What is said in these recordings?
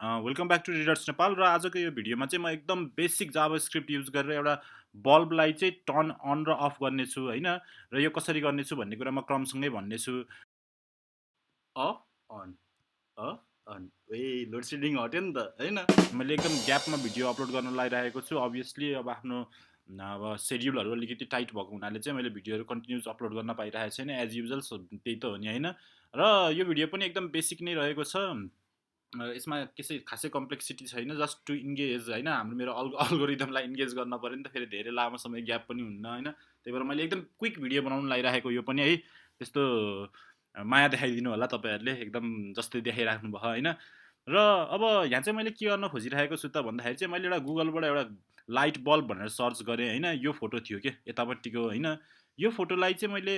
Welcome back to readers Nepal. र आजको यो भिडियोमा चाहिँ म एकदम बेसिक जाभास्क्रिप्ट युज गरेर एउटा बल्बलाई चाहिँ टर्न अन र अफ गर्नेछु हैन। र यो कसरी गर्नेछु भन्ने कुरा म क्रमसँगै भन्नेछु। Off on off on load shedding हट्यो नि त हैन। मैले एकदम ग्यापमा भिडियो अपलोड गर्न लागिरहेको छु। अभियसली अब आफ्नो सेड्युलहरू अलिकति टाइट भएको हुनाले चाहिँ मैले भिडियोहरू कन्टिन्युस अपलोड गर्न पाइरहेको छैन एज युजुअल। त्यही त हो नि हैन। र यो भिडियो पनि एकदम बेसिक नै रहेको छ। यसमा कसै खासै कम्प्लेक्सिटी छैन, जस्ट टु इन्गेज हैन। मेरो अल्गोरिदमलाई इन्गेज गर्न पऱ्यो नि त, फेरि धेरै लामो समय ग्याप पनि हुन्न हैन। त्यही भएर मैले एकदम क्विक भिडियो बनाउन लागिरहेको यो पनि है। त्यस्तो माया देखाइदिनु होला तपाईँहरूले, एकदम जस्तै देखाइराख्नु भयो हैन। र अब यहाँ चाहिँ मैले के गर्न खोजिरहेको छु त भन्दाखेरि चाहिँ मैले एउटा गुगलबाट एउटा लाइट बल्ब भनेर सर्च गरेँ हैन। यो फोटो थियो के यतापट्टिको हैन। यो फोटोलाई चाहिँ मैले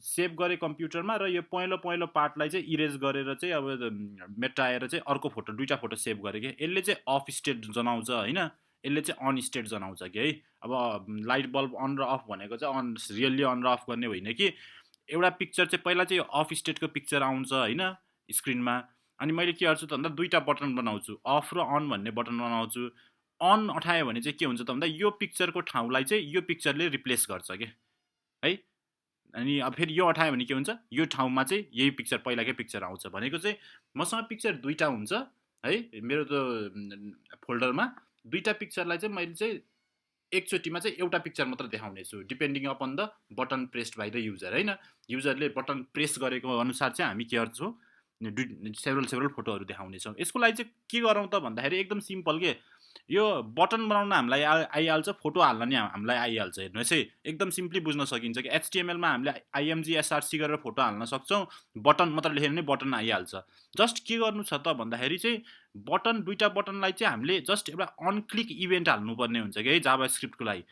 सेभ गरेँ कम्प्युटरमा, र यो पहेँलो पार्टलाई चाहिँ इरेज गरेर चाहिँ अब मेटाएर चाहिँ अर्को फोटो, दुईवटा फोटो सेभ गरेँ कि यसले चाहिँ अफ स्टेट जनाउँछ हैन। यसले चाहिँ अन स्टेट जनाउँछ कि है। अब लाइट बल्ब अन र अफ भनेको चाहिँ रियल्ली अन र अफ गर्ने होइन कि। एउटा पिक्चर चाहिँ पहिला चाहिँ अफ स्टेटको पिक्चर आउँछ हैन स्क्रिनमा। अनि मैले के गर्छु त भन्दा दुईवटा बटन बनाउँछु, अफ र अन भन्ने बटन बनाउँछु। अन अठायो भने चाहिँ के हुन्छ त भन्दा यो पिक्चरको ठाउँलाई चाहिँ यो पिक्चरले रिप्लेस गर्छ के है। अनि अब फेरि यो अठायो भने के हुन्छ, यो ठाउँमा चाहिँ यही पिक्चर पहिलाकै पिक्चर आउँछ। भनेको चाहिँ मसँग पिक्चर दुईवटा हुन्छ है मेरो त फोल्डरमा। दुईवटा पिक्चरलाई चाहिँ मैले चाहिँ एकचोटिमा चाहिँ एउटा पिक्चर मात्र देखाउने छु, depending upon the button pressed by the user हैन। युजरले बटन प्रेस गरेको अनुसार चाहिँ हामी के गर्छौँ, सेभरल फोटोहरू देखाउनेछौँ। यसको लागि चाहिँ के गरौँ त भन्दाखेरि एकदम सिम्पल के। यो बटन बनाउन हामीलाई आइहाल्छ, फोटो हाल्न नि हामीलाई आइहाल्छ। हेर्नुहोस् है, एकदम सिम्पली बुझ्न सकिन्छ कि एचटिएमएलमा हामीले आइएमजी एसआरसी गरेर फोटो हाल्न सक्छौँ। बटन मात्र लेखेर नै बटन आइहाल्छ। जस्ट के गर्नु छ त भन्दाखेरि चाहिँ बटन, दुईवटा बटनलाई चाहिँ हामीले जस्ट एउटा अन क्लिक इभेन्ट हाल्नुपर्ने हुन्छ कि है जाभास्क्रिप्टको लागि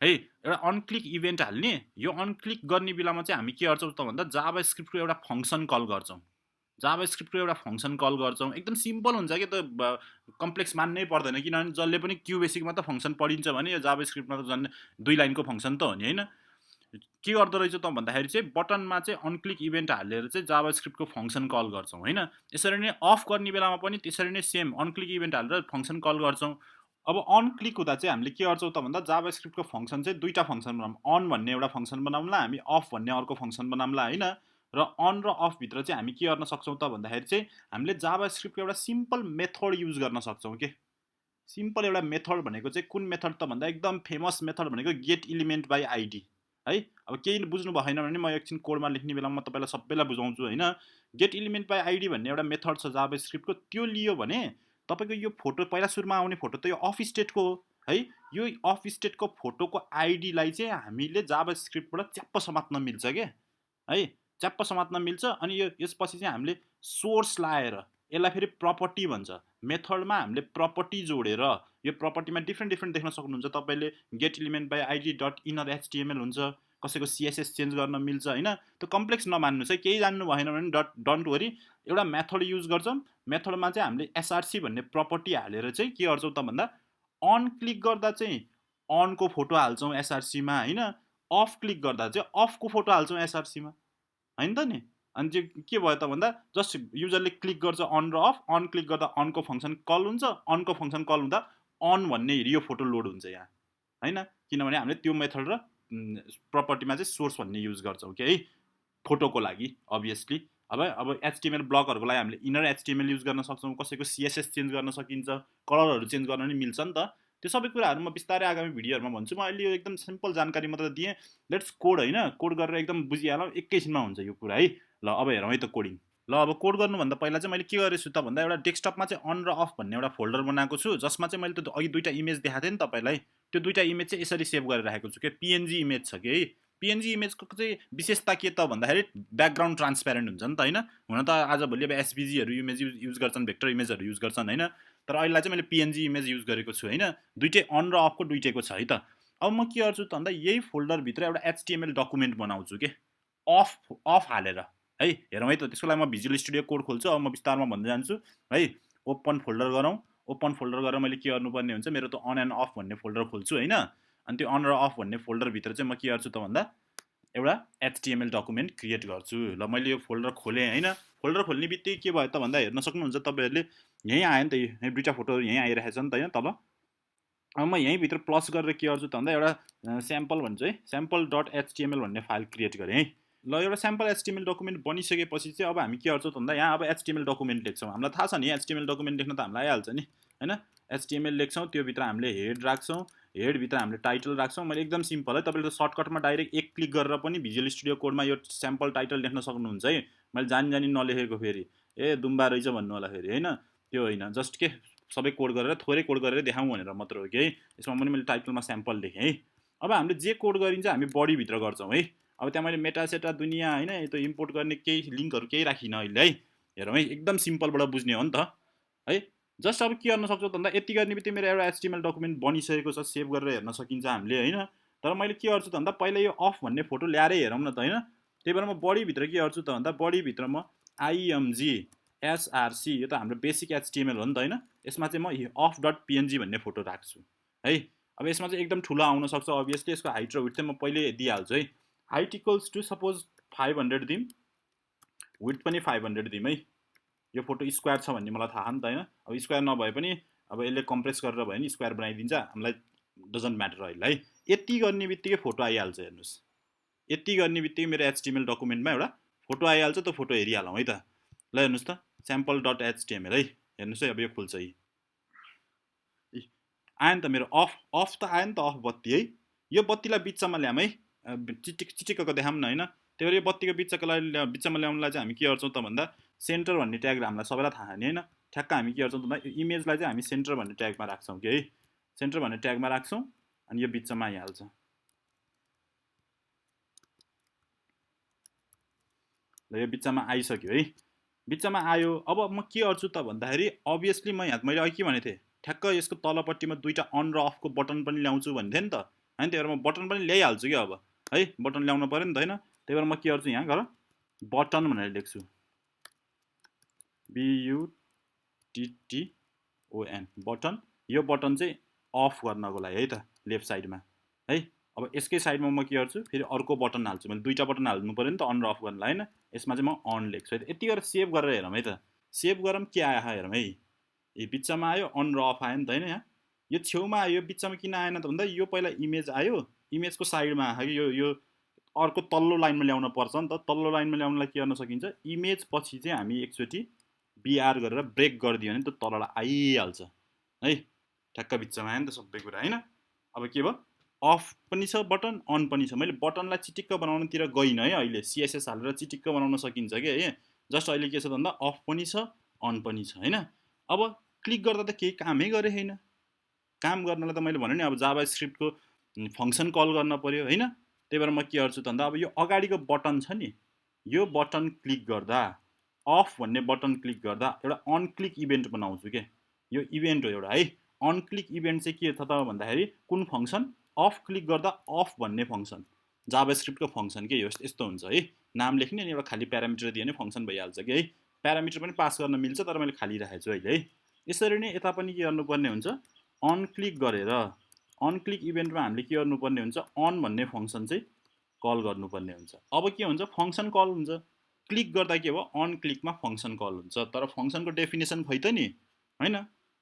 है। एउटा अन क्लिक इभेन्ट हाल्ने, यो अन क्लिक गर्ने बेलामा चाहिँ हामी के गर्छौँ त भन्दा जाभास्क्रिप्टको एउटा फङ्सन कल गर्छौँ। जाभास्क्रिप्टको एउटा फङ्सन कल गर्छौँ। एकदम सिम्पल हुन्छ कि त, कम्प्लेक्स मान्नै पर्दैन। किनभने जसले पनि क्यु बेसिकमा त फङ्सन पढिन्छ भने यो जाभास्क्रिप्टमा त झन् 2 लाइनको फङ्सन त हो नि हैन। के गर्दो रहेछ त भन्दाखेरि चाहिँ बटनमा चाहिँ अन क्लिक इभेन्ट हालेर चाहिँ जाभास्क्रिप्टको फङ्सन कल गर्छौँ हैन। यसरी नै अफ गर्ने बेलामा पनि त्यसरी नै सेम अन क्लिक इभेन्ट हालेर फङ्सन कल गर्छौँ। अब अन क्लिक हुँदा चाहिँ हामीले के गर्छौँ त भन्दा जाभास्क्रिप्टको फङ्सन चाहिँ दुईवटा फङ्सन बनाऊँ। अन भन्ने एउटा फङ्सन बनाउँला हामी, अफ भन्ने अर्को फङ्सन बनाउँला हैन। र अन र अफ भित्र चाहिँ हामी के गर्न सक्छौँ त भन्दाखेरि चाहिँ हामीले जाभास्क्रिप्टको एउटा सिम्पल मेथड युज गर्न सक्छौँ के। सिम्पल एउटा मेथड भनेको चाहिँ कुन मेथड त भन्दा एकदम फेमस मेथड भनेको गेट इलिमेन्ट बाई आइडी है। अब केही बुझ्नु भएन भने म एकछिन कोडमा लेख्ने बेलामा म तपाईँलाई सबैलाई बुझाउँछु हैन। गेट इलिमेन्ट बाई आइडी भन्ने एउटा मेथड छ जाभास्क्रिप्टको। त्यो लियो भने तपाईँको यो फोटो पहिला सुरुमा आउने फोटो त यो अफ स्टेटको हो है। यो अफ स्टेटको फोटोको आइडीलाई चाहिँ हामीले जाभास्क्रिप्टबाट च्याप्प समात्न मिल्छ के है। च्याप्प समात्न मिल्छ। अनि यो यसपछि चाहिँ हामीले सोर्स लाएर यसलाई फेरि प्रपर्टी भन्छ। मेथडमा हामीले प्रपर्टी जोडेर, यो प्रपर्टीमा डिफ्रेन्ट देख्न सक्नुहुन्छ तपाईँले। Get element by ID dot inner HTML हुन्छ, कसैको सिएसएस चेन्ज गर्न मिल्छ हैन। त्यो कम्प्लेक्स नमान्नुहोस् है, केही जान्नु भएन भने डन्ट वरी, एउटा मेथड युज गर्छौँ। मेथडमा चाहिँ हामीले एसआरसी भन्ने प्रपर्टी हालेर चाहिँ के गर्छौँ त भन्दा अन क्लिक गर्दा चाहिँ अनको फोटो हाल्छौँ एसआरसीमा हैन। अफ क्लिक गर्दा चाहिँ अफको फोटो हाल्छौँ एसआरसीमा हैन त नि। अनि चाहिँ के भयो त भन्दा जस्ट युजरले क्लिक गर्छ अन र अफ, अन क्लिक गर्दा अनको फङ्सन कल हुन्छ, अनको फङ्सन कल हुँदा अन भन्ने यो फोटो लोड हुन्छ यहाँ हैन। किनभने हामीले त्यो मेथड र प्रपर्टीमा चाहिँ सोर्स भन्ने युज गर्छौँ कि है फोटोको लागि अभियसली। अब एचटिएमएल ब्लकहरूको लागि हामीले इनर एचटिएमएल युज गर्न सक्छौँ, कसैको सिएसएस चेन्ज गर्न सकिन्छ, कलरहरू चेन्ज गर्न नि मिल्छ नि त। त्यो सबै कुराहरू म बिस्तारै आगामी भिडियोहरूमा भन्छु। म अहिले यो एकदम सिम्पल जानकारी मात्र दिएँ। लेट्स कोड हैन। कोड गरेर एकदम बुझिहालौँ, एकैछिनमा हुन्छ यो कुरा है। ल अब हेरौँ है त कोडिङ। ल अब कोड गर्नुभन्दा पहिला चाहिँ मैले के गरेछु त भन्दा एउटा डेस्कटपमा चाहिँ अन र अफ भन्ने एउटा फोल्डर बनाएको छु, जसमा चाहिँ मैले त्यो अघि दुईवटा इमेज देखाएको थिएँ नि तपाईँलाई। त्यो दुईवटा इमेज चाहिँ यसरी सेभ गरेर राखेको छु कि पिएनजी इमेज छ कि है। पिएनजी इमेजको चाहिँ विशेषता के त भन्दाखेरि ब्याकग्राउन्ड ट्रान्सप्यारेन्ट हुन्छ नि त हैन। हुन त आजभोलि अब एसभिजीहरू इमेज युज गर्छन्, भेक्टर इमेजहरू युज गर्छन् हैन। तर अहिले चाहिँ मैले पिएनजी इमेज युज गरेको छु हैन। दुईटै अन र अफको दुईटैको छ है त। अब म के गर्छु त भन्दा यही फोल्डरभित्र एउटा एचटिएमएल डकुमेन्ट बनाउँछु के अफ हालेर है। हेरौँ है त, त्यसको लागि म भिजुअल स्टुडियो कोड खोल्छु। अब म विस्तारमा भन्दै जान्छु है। ओपन फोल्डर गरौँ। ओपन फोल्डर गरेर मैले के गर्नुपर्ने हुन्छ, मेरो त अन एन्ड अफ भन्ने फोल्डर खोल्छु हैन। अनि त्यो अन र अफ भन्ने फोल्डरभित्र चाहिँ म के गर्छु त भन्दा एउटा एचटिएमएल डकुमेन्ट क्रिएट गर्छु। ल मैले यो फोल्डर खोलेँ हैन। फोल्डर खोल्ने बित्तिकै के भयो त भन्दा हेर्न सक्नुहुन्छ तपाईँहरूले, यहीँ आयो नि त, यही दुईटा फोटोहरू यहीँ आइरहेछ नि त हैन तल। अब म यहीँभित्र प्लस गरेर के गर्छु त भन्दा एउटा स्याम्पल भन्छु है, स्याम्पल डट एचटिएमएल भन्ने फाइल क्रिएट गरेँ है। ल एउटा स्याम्पल एचटिएमएल डकुमेन्ट बनिसकेपछि चाहिँ अब हामी के गर्छौँ त भन्दा यहाँ अब एचटिएमएल डकुमेन्ट लेख्छौँ। हामीलाई थाहा छ नि एचटिएमएल डकुमेन्ट लेख्न त हामीलाई आइहाल्छ नि हैन। एचटिएमएल लेख्छौँ, त्योभित्र हामीले हेड राख्छौँ, हेडभित्र हामीले टाइटल राख्छौँ। मैले एकदम सिम्पल है, तपाईँले त सर्टकटमा डाइरेक्ट एक क्लिक गरेर पनि भिजुअल स्टुडियो कोडमा यो स्याम्पल टाइटल लेख्न सक्नुहुन्छ है। मैले जानी नलेखेको फेरि ए दुम्बा रहेछ भन्नु होला फेरि हैन, त्यो होइन, जस्ट के सबै कोड गरेर थोरै कोड गरेर देखाउँ भनेर मात्र हो कि है। यसमा पनि मैले टाइटलमा स्याम्पल लेखेँ है। अब हामीले जे कोड गरिन्छ हामी बडीभित्र गर्छौँ है। अब त्यहाँ मैले मेटासेटा दुनियाँ होइन त्यो इम्पोर्ट गर्ने केही लिङ्कहरू केही राखिनँ अहिले है। हेरौँ है, एकदम सिम्पलबाट बुझ्ने हो नि त है। जस्ट अब के गर्न सक्छौँ भन्दा यति गर्ने बित्तिकै मेरो एउटा एचटिएमएल डकुमेन्ट बनिसकेको छ, सेभ गरेर हेर्न सकिन्छ हामीले होइन। तर मैले के गर्छु त भन्दा पहिला यो अफ भन्ने फोटो ल्याएरै हेरौँ न त होइन। त्यही भएर म बडीभित्र के गर्छु त भन्दा बडीभित्र म आइएमजी एसआरसी, यो त हाम्रो बेसिक एचटिएमएल हो नि त होइन। यसमा चाहिँ म अफ डट पिएनजी भन्ने फोटो राख्छु है। अब यसमा चाहिँ एकदम ठुलो आउन सक्छ अभियसली, यसको हाइट र विड्थ चाहिँ म पहिले दिइहाल्छु है। हाइट इक्वल्स टु सपोज 500 दिउँ, विड्थ पनि 500 दिउँ है। यो फोटो स्क्वायर छ भन्ने मलाई थाहा नि त होइन। अब स्क्वायर नभए पनि अब यसले कम्प्रेस गरेर भयो भने स्क्वायर बनाइदिन्छ, हामीलाई डजन्ट म्याटर अहिले है। यति गर्ने बित्तिकै फोटो आइहाल्छ हेर्नुहोस्। यति गर्ने बित्तिकै मेरो एचटिएमएल डकुमेन्टमा एउटा फोटो आइहाल्छ, त्यो फोटो हेरिहालौँ है त। ल हेर्नुहोस् त स्याम्पल डट एचटिएमएल है, हेर्नुहोस् है अब यो खुल्छ है। आयो नि त मेरो अफ अफ त आयो नि त, अफ बत्ती है। यो बत्तीलाई बिचमा ल्याऊँ है, चिटिक्कको देखाऊँ न होइन। त्यही भएर यो बत्तीको बिचमा ल्याउनलाई चाहिँ हामी के गर्छौँ त भन्दा सेन्टर भन्ने ट्याग हामीलाई सबैलाई थाहा नि होइन। ठ्याक्क हामी के गर्छौँ त भन्दा इमेजलाई चाहिँ हामी सेन्टर भन्ने ट्यागमा राख्छौँ कि है। सेन्टर भन्ने ट्यागमा राख्छौँ अनि यो बिचमा आइहाल्छ। ल यो बिचमा आइसक्यो है, बिचमा आयो। अब म के गर्छु त भन्दाखेरि अभियसली म यहाँ मैले अघि के भनेको थिएँ, ठ्याक्क यसको तलपट्टिमा दुईवटा अन र अफको बटन पनि ल्याउँछु भन्ने थिएँ नि त होइन। त्यही भएर म बटन पनि ल्याइहाल्छु क्या अब है, बटन ल्याउनु पऱ्यो नि त होइन। त्यही भएर म के गर्छु यहाँ गर बटन भनेर लेख्छु, BUTTON बटन। यो बटन चाहिँ अफ गर्नको लागि है त लेफ्ट साइडमा है। अब यसकै साइडमा म के गर्छु फेरि अर्को बटन हाल्छु, मैले दुईवटा बटन हाल्नु पऱ्यो नि त अन र अफ गर्नलाई होइन। यसमा चाहिँ म अन लेख्छु है। यति गरेर सेभ गरेर हेरौँ है त, सेभ गरौँ के आयो हेरौँ है। ए बिचमा आयो अन र अफ आयो नि त होइन। यहाँ यो छेउमा आयो, बिचमा किन आएन त भन्दा यो पहिला इमेज आयो, इमेजको साइडमा आयो कि यो अर्को तल्लो लाइनमा ल्याउन पर्छ नि त। तल्लो लाइनमा ल्याउनलाई के गर्न सकिन्छ, इमेज पछि चाहिँ हामी एकचोटि बिआर गरेर ब्रेक गरिदियो भने त तललाई आइहाल्छ है। ठ्याक्क बिचमा आयो नि त सबै कुरा होइन। अब के भयो, अफ पनि छ बटन, अन पनि छ। मैले बटनलाई चिटिक्क बनाउनतिर गइनँ है अहिले, सिएसएस हालेर चिटिक्क बनाउन सकिन्छ क्या है। जस्ट अहिले के छ भन्दा अफ पनि छ अन पनि छ होइन। अब क्लिक गर्दा त केही कामै गरेँ होइन। काम गर्नलाई त मैले भने नि अब जाभा स्क्रिप्टको फङ्सन कल गर्न पऱ्यो होइन। त्यही भएर म के गर्छु त भन्दा अब यो अगाडिको बटन छ नि, यो बटन क्लिक गर्दा अफ भन्ने बटन क्लिक गर्दा एउटा अन क्लिक इभेन्ट बनाउँछु के। यो इभेन्ट हो एउटा है। अन क्लिक इभेन्ट चाहिँ के छ त भन्दाखेरि कुन फङ्सन, अफ क्लिक गर्दा अफ भन्ने फङ्सन, जाभा स्क्रिप्टको फङ्सन के यो यस्तो हुन्छ है। नाम लेख्ने अनि एउटा खाली प्यारामिटर दियो भने फङ्सन भइहाल्छ कि है। प्यारामिटर पनि पास गर्न मिल्छ तर मैले खाली राखेको छु अहिले है। यसरी नै यता पनि के गर्नुपर्ने हुन्छ, अन क्लिक गरेर अन क्लिक इभेन्टमा हामीले के गर्नुपर्ने हुन्छ, अन भन्ने फङ्सन चाहिँ कल गर्नुपर्ने हुन्छ। अब के हुन्छ, फङ्सन कल हुन्छ। क्लिक गर्दा के भयो, अन क्लिकमा फङ्सन कल हुन्छ। तर फङ्सनको डेफिनेसन खै त नि होइन,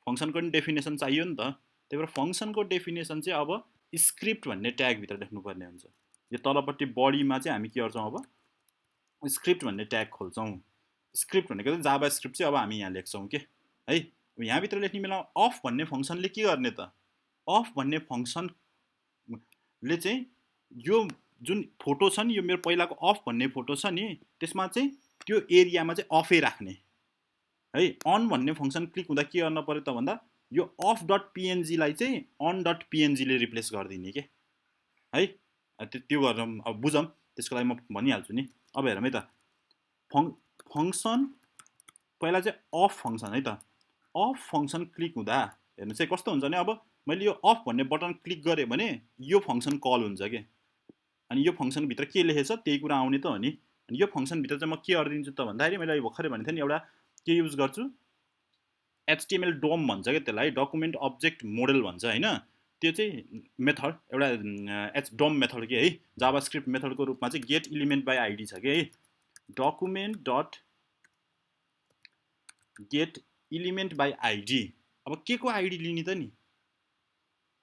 फङ्सनको पनि डेफिनेसन चाहियो नि त। त्यही भएर फङ्सनको डेफिनेसन चाहिँ अब स्क्रिप्ट भन्ने ट्यागभित्र लेख्नुपर्ने हुन्छ। यो तलपट्टि बडीमा चाहिँ हामी के गर्छौँ, अब स्क्रिप्ट भन्ने ट्याग खोल्छौँ। स्क्रिप्ट भनेको चाहिँ जाभा स्क्रिप्ट चाहिँ अब हामी यहाँ लेख्छौँ के है। यहाँभित्र लेख्ने बेलामा अफ भन्ने फङ्सनले के गर्ने त, अफ भन्ने फङ्सनले चाहिँ यो जुन फोटो छ नि, यो मेरो पहिलाको अफ भन्ने फोटो छ नि, त्यसमा चाहिँ त्यो एरियामा चाहिँ अफै राख्ने है। अन भन्ने फङ्सन क्लिक हुँदा के गर्न पऱ्यो त भन्दा यो अफ डट पिएनजीलाई चाहिँ अन डट पिएनजीले रिप्लेस गरिदिने के है। त्यो गरौँ, अब बुझौँ त्यसको लागि म भनिहाल्छु नि। अब हेरौँ है त, फङ्सन पहिला चाहिँ अफ फङ्सन है त। अफ फङ्सन क्लिक हुँदा हेर्नुहोस् है कस्तो हुन्छ भने, अब मैले यो अफ भन्ने बटन क्लिक गरेँ भने यो फङ्सन कल हुन्छ कि। अनि यो फङ्सनभित्र के लेखेछ त्यही कुरा आउने त हो नि। अनि यो फङ्सनभित्र चाहिँ म के गरिदिन्छु त भन्दाखेरि मैले भर्खरै भनेको थिएँ नि एउटा के युज गर्छु, एचटिएमएल डोम भन्छ क्या त्यसलाई, डकुमेन्ट अब्जेक्ट मोडल भन्छ होइन। त्यो चाहिँ मेथड एउटा डोम मेथड के है, जाभा स्क्रिप्ट मेथडको रूपमा चाहिँ गेट इलिमेन्ट बाई आइडी छ कि है। Document dot get element by ID. अब के को आइडी लिने त नि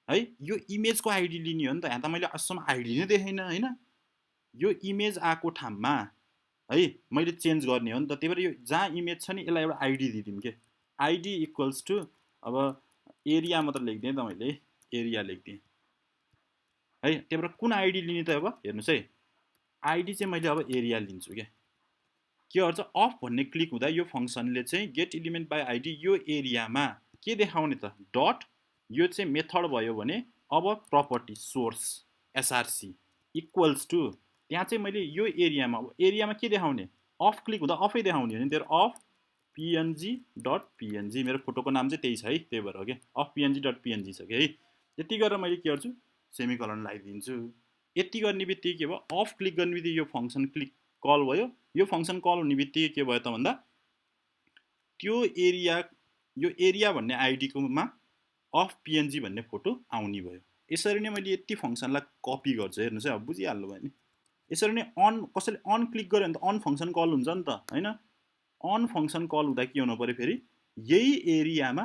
है, यो इमेजको आइडी लिने हो नि त। यहाँ त मैले अझसम्म आइडी नै देखाइनँ होइन। यो इमेज आएको ठाउँमा है मैले चेन्ज गर्ने हो नि त। त्यही भएर यो जहाँ इमेज छ नि यसलाई एउटा आइडी दिदिउँ के। आइडी इक्वल्स टु अब एरिया मात्र लेखिदिएँ त मैले, एरिया लेखिदिएँ है। त्यही भएर कुन आइडी लिने त अब हेर्नुहोस् है, आइडी चाहिँ मैले अब एरिया लिन्छु क्या। के गर्छ अफ भन्ने क्लिक हुँदा यो फङ्सनले चाहिँ गेट इलिमेन्ट बाई आइडी यो एरियामा के देखाउने त डट, यो चाहिँ मेथड भयो भने अब property source SRC equals to त्यहाँ चाहिँ मैले यो एरियामा के देखाउने अफ क्लिक हुँदा अफै देखाउने हो नि। त्यो अफ पिएनजी डट पिएनजी, मेरो फोटोको नाम चाहिँ त्यही छ है, त्यही भएर हो कि अफ पिएनजी डट पिएनजी छ कि है। यति गरेर मैले के गर्छु सेमिकलन लगाइदिन्छु। यति गर्ने बित्तिकै के भयो अफ क्लिक गर्ने बित्तिकै यो फङ्सन क्लिक कल भयो। यो फङ्सन कल हुने बित्तिकै के भयो त भन्दा त्यो एरिया, यो एरिया भन्ने आइडीकोमा अफ पिएनजी भन्ने फोटो आउने भयो। यसरी नै मैले यति फङ्सनलाई कपी गर्छु, हेर्नुहोस् है अब बुझिहाल्नु भयो नि। यसरी नै अन कसैले अन क्लिक गर्यो भने त अन फङ्सन कल हुन्छ नि त होइन। अन फङ्सन कल हुँदा के हुनु पऱ्यो फेरि यही एरियामा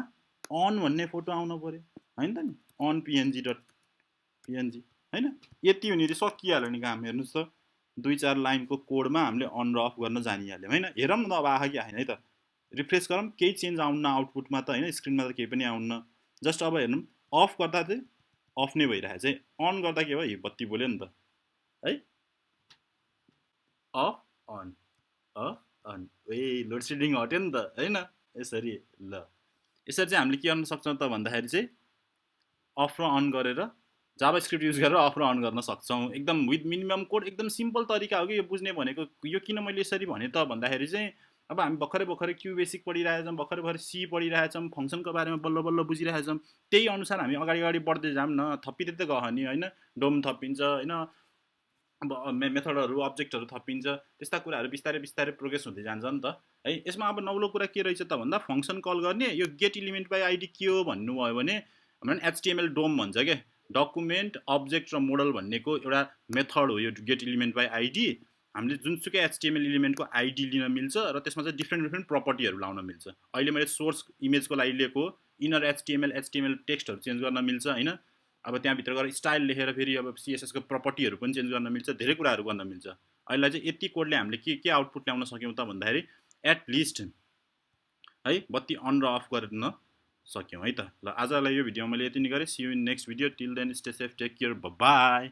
अन भन्ने फोटो आउनु पऱ्यो होइन त नि, अन पिएनजी डट पिएनजी होइन। यति हुने सकिहाल्यो नि काम। हेर्नुहोस् त 2-4 लाइनको कोडमा हामीले अन र अफ गर्न जानिहाल्यौँ होइन। हेरौँ न त अब आयो कि आएन है त। रिफ्रेस गरौँ केही चेन्ज आउन्न आउटपुटमा त होइन, स्क्रिनमा त केही पनि आउन्न। जस्ट अब हेर्नु अफ गर्दा चाहिँ अफ नै भइरहेको चाहिँ, अन गर्दा के भयो बत्ती बोल्यो नि त है। Off on off on, a load shedding हट्यो नि त होइन। यसरी ल यसरी चाहिँ हामीले के गर्न सक्छौँ त भन्दाखेरि चाहिँ अफ र अन गरेर जाभास्क्रिप्ट युज गरेर अफ र अन गर्न सक्छौँ एकदम विथ मिनिमम कोड। एकदम सिम्पल तरिका हो कि यो बुझ्ने भनेको। यो किन मैले यसरी भने त भन्दाखेरि चाहिँ अब हामी भर्खरै क्यु बेसिक पढिरहेछौँ, भर्खरै सी पढिरहेछौँ, फङ्सनको बारेमा बल्ल बल्ल बुझिरहेछौँ। त्यही अनुसार हामी अगाडि बढ्दै जाऊँ न, थपिँदै त गयो नि होइन। डोम थपिन्छ होइन, अब मेथडहरू अब्जेक्टहरू थपिन्छ, त्यस्ता कुराहरू बिस्तारै बिस्तारै प्रोग्रेस हुँदै जान्छ नि त है। यसमा अब नौलो कुरा के रहेछ त भन्दा फङ्सन कल गर्ने। यो गेट इलिमेन्ट बाई आइडी के हो भन्नुभयो भने हाम्रो एचटिएमएल डोम भन्छ क्या, डकुमेन्ट अब्जेक्ट र मोडल भन्नेको एउटा मेथड हो यो गेट इलिमेन्ट बाई आइडी। हामीले जुनसुकै एचटिएमएल इलिमेन्टको आइडी लिन मिल्छ र त्यसमा चाहिँ डिफ्रेन्ट प्रपर्टीहरू लाउन मिल्छ। अहिले मैले सोर्स इमेजको लागि लिएको इनर एचटिएमएल टेक्स्टहरू चेन्ज गर्न मिल्छ होइन। अब त्यहाँभित्र गएर स्टाइल लेखेर फेरि अब सिएसएसको प्रपर्टीहरू पनि चेन्ज गर्न मिल्छ, धेरै कुराहरू गर्न मिल्छ। अहिले चाहिँ यति कोडले हामीले के आउटपुट ल्याउन सक्यौँ त भन्दाखेरि एटलिस्ट है बत्ती अन र अफ गर्न सक्यौँ है त। ल आजलाई यो भिडियोमा मैले यति नै गरेँ। See you in next video. Till then stay safe, take care, by.